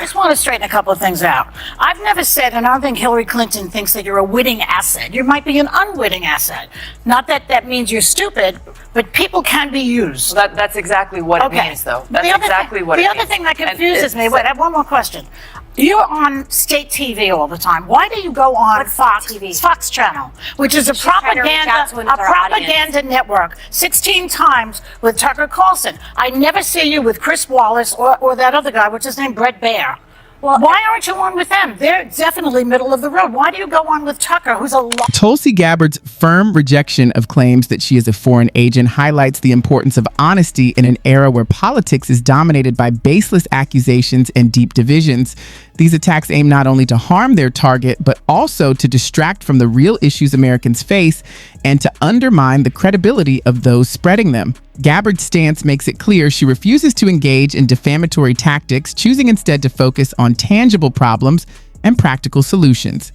just want to straighten a couple of things out. I've never said, and I don't think Hillary Clinton thinks that you're a witting asset. You might be an unwitting asset. Not that that means you're stupid, but people can be used. Well, that's exactly what it means, though. That's exactly what it means. The other thing that confuses me, wait, I have one more question. You're on state TV all the time. Why do you go on Fox Channel, which is a propaganda network, 16 times with Tucker Carlson? I never see you with Chris Wallace or that other guy, what's his name, Brett Baer. Well, why aren't you on with them? They're definitely middle of the road. Why do you go on with Tucker, who's a Tulsi Gabbard's firm rejection of claims that she is a foreign agent highlights the importance of honesty in an era where politics is dominated by baseless accusations and deep divisions. These attacks aim not only to harm their target, but also to distract from the real issues Americans face and to undermine the credibility of those spreading them. Gabbard's stance makes it clear she refuses to engage in defamatory tactics, choosing instead to focus on tangible problems and practical solutions.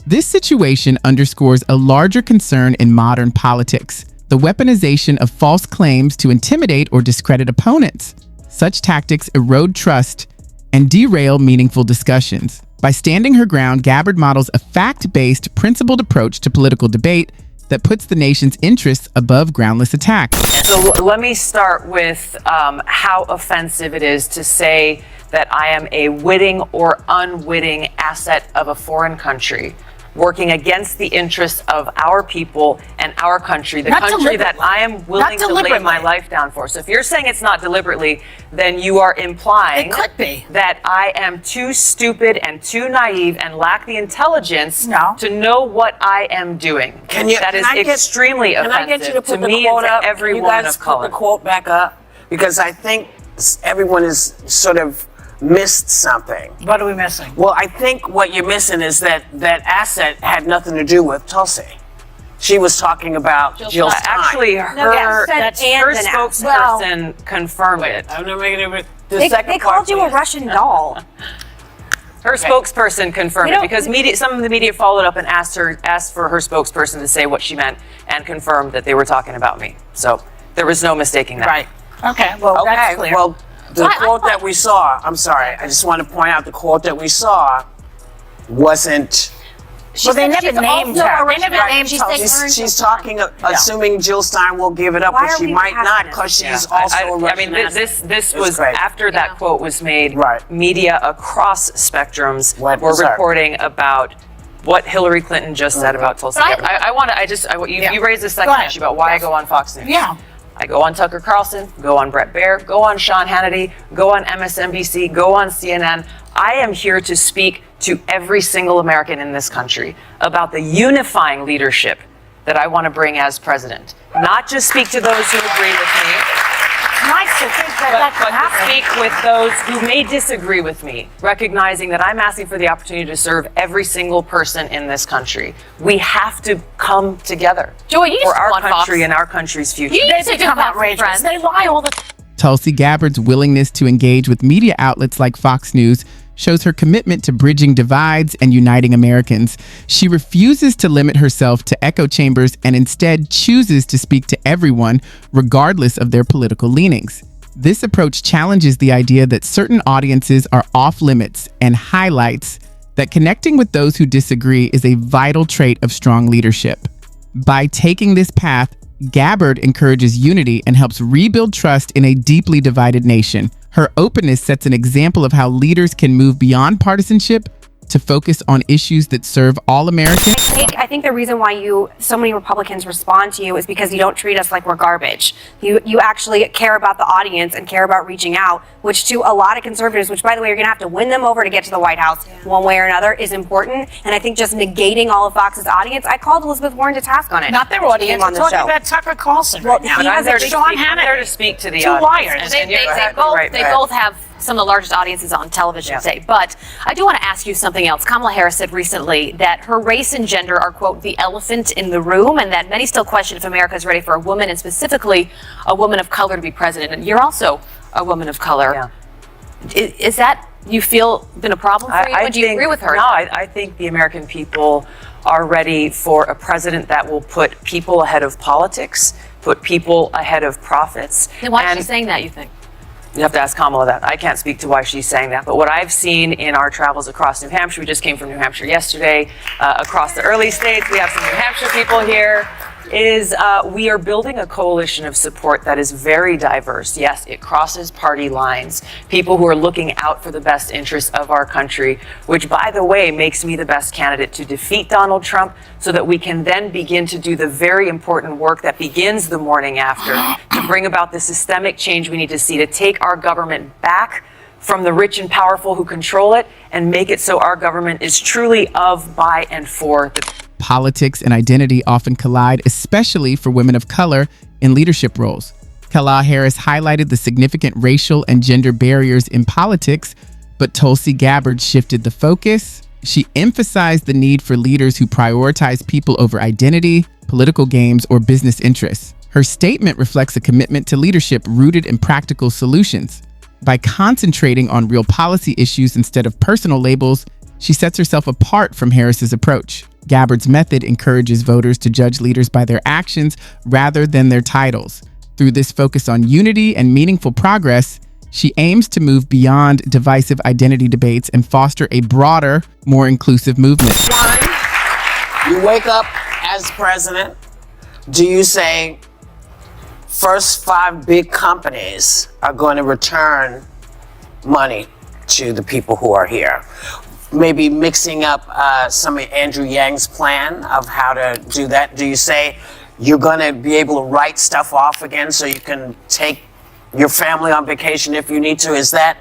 This situation underscores a larger concern in modern politics: the weaponization of false claims to intimidate or discredit opponents. Such tactics erode trust and derail meaningful discussions. By standing her ground, Gabbard models a fact-based, principled approach to political debate that puts the nation's interests above groundless attack. So let me start with how offensive it is to say that I am a witting or unwitting asset of a foreign country, working against the interests of our people and our country, the country that I am willing to lay my life down for. So if you're saying it's not deliberately, then you are implying that I am too stupid and too naive and lack the intelligence to know what I am doing. That is extremely offensive Can I get you to put to me the quote and up? to everyone you guys of color. Put the quote back up, because I think everyone is sort of missed something. What are we missing? Well, I think what you're missing is that that asset had nothing to do with Tulsi. She was talking about Jill Stein. Actually, her spokesperson confirmed it. I'm not making it. They called you a Russian doll. Her spokesperson confirmed it because some of the media followed up and asked for her spokesperson to say what she meant and confirmed that they were talking about me. So there was no mistaking that. Right. Okay. Well, that's clear. Well, the quote that we saw, I'm sorry, I just want to point out the quote that we saw wasn't. Well, they never named her. They never named her. She's talking, assuming Jill Stein will give it up, but she might not, because she's also a Russian. I mean, this was after that quote was made. Media across spectrums were reporting about what Hillary Clinton just said about Tulsi Gabbard. You raised the second issue about why I go on Fox News. Yeah. I go on Tucker Carlson, go on Brett Baer, go on Sean Hannity, go on MSNBC, go on CNN. I am here to speak to every single American in this country about the unifying leadership that I want to bring as president. Not just speak to those who agree with me, nice to think that but to speak with those who may disagree with me, recognizing that I'm asking for the opportunity to serve every single person in this country. We have to come together for our country and our country's future. They become outrageous. They lie all the time. Tulsi Gabbard's willingness to engage with media outlets like Fox News shows her commitment to bridging divides and uniting Americans. She refuses to limit herself to echo chambers and instead chooses to speak to everyone, regardless of their political leanings. This approach challenges the idea that certain audiences are off limits and highlights that connecting with those who disagree is a vital trait of strong leadership. By taking this path, Gabbard encourages unity and helps rebuild trust in a deeply divided nation. Her openness sets an example of how leaders can move beyond partisanship to focus on issues that serve all Americans. I think the reason why so many Republicans respond to you is because you don't treat us like we're garbage. You actually care about the audience and care about reaching out, which to a lot of conservatives, which by the way, you're going to have to win them over to get to the White House one way or another, is important. And I think just negating all of Fox's audience, I called Elizabeth Warren to task on it. Not their audience. I'm talking about Tucker Carlson right now. I'm there to speak to the audience. They both have some of the largest audiences on television today. But I do want to ask you something else. Kamala Harris said recently that her race and gender are, quote, the elephant in the room, and that many still question if America is ready for a woman, and specifically a woman of color, to be president. And you're also a woman of color. Is that, you feel, been a problem for you? Do you agree with her? No, I think the American people are ready for a president that will put people ahead of politics, put people ahead of profits. Then why is she saying that, you think? You have to ask Kamala that. I can't speak to why she's saying that. But what I've seen in our travels across New Hampshire, we just came from New Hampshire yesterday, across the early states, we have some New Hampshire people here, is we are building a coalition of support that is very diverse. Yes, it crosses party lines. People who are looking out for the best interests of our country, which, by the way, makes me the best candidate to defeat Donald Trump so that we can then begin to do the very important work that begins the morning after to bring about the systemic change we need to see to take our government back from the rich and powerful who control it and make it so our government is truly of, by, and for the Politics and identity often collide, especially for women of color in leadership roles. Kamala Harris highlighted the significant racial and gender barriers in politics, but Tulsi Gabbard shifted the focus. She emphasized the need for leaders who prioritize people over identity, political games, or business interests. Her statement reflects a commitment to leadership rooted in practical solutions. By concentrating on real policy issues instead of personal labels, she sets herself apart from Harris's approach. Gabbard's method encourages voters to judge leaders by their actions rather than their titles. Through this focus on unity and meaningful progress, she aims to move beyond divisive identity debates and foster a broader, more inclusive movement. One, you wake up as president. Do you say, first 5 big companies are going to return money to the people who are here? Maybe mixing up some of Andrew Yang's plan of how to do that. Do you say you're going to be able to write stuff off again so you can take your family on vacation if you need to? Is that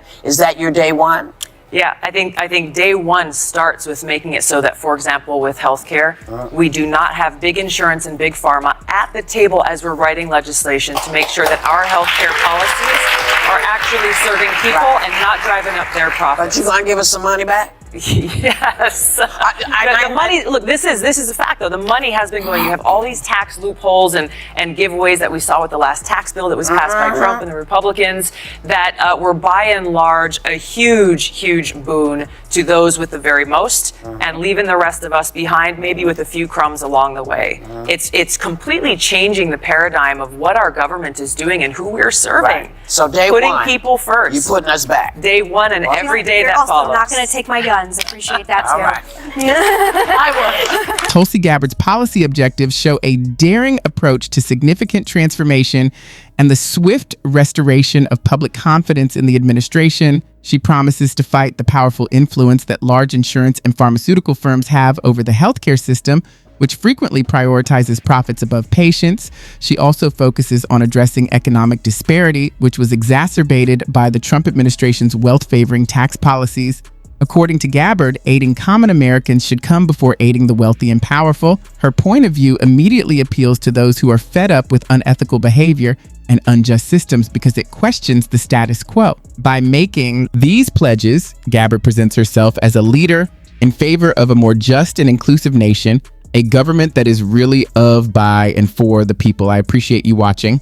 your day one? Yeah, I think day one starts with making it so that, for example, with healthcare, we do not have big insurance and big pharma at the table as we're writing legislation to make sure that our healthcare policies are actually serving people and not driving up their profits. But you're going to give us some money back? Yes. The money, look, this is a fact though. The money has been going. You have all these tax loopholes and giveaways that we saw with the last tax bill that was passed by Trump and the Republicans that were by and large a huge boon to those with the very most and leaving the rest of us behind, maybe with a few crumbs along the way. It's completely changing the paradigm of what our government is doing and who we're serving. Right. So day putting one, people first. you putting us back. Day one and every day You're that also follows. not going to take my guns. Appreciate that too. All right. I would. Tulsi Gabbard's policy objectives show a daring approach to significant transformation and the swift restoration of public confidence in the administration. She promises to fight the powerful influence that large insurance and pharmaceutical firms have over the healthcare system, which frequently prioritizes profits above patients. She also focuses on addressing economic disparity, which was exacerbated by the Trump administration's wealth-favoring tax policies. According to Gabbard, aiding common Americans should come before aiding the wealthy and powerful. Her point of view immediately appeals to those who are fed up with unethical behavior and unjust systems because it questions the status quo. By making these pledges, Gabbard presents herself as a leader in favor of a more just and inclusive nation, a government that is really of, by, and for the people. I appreciate you watching.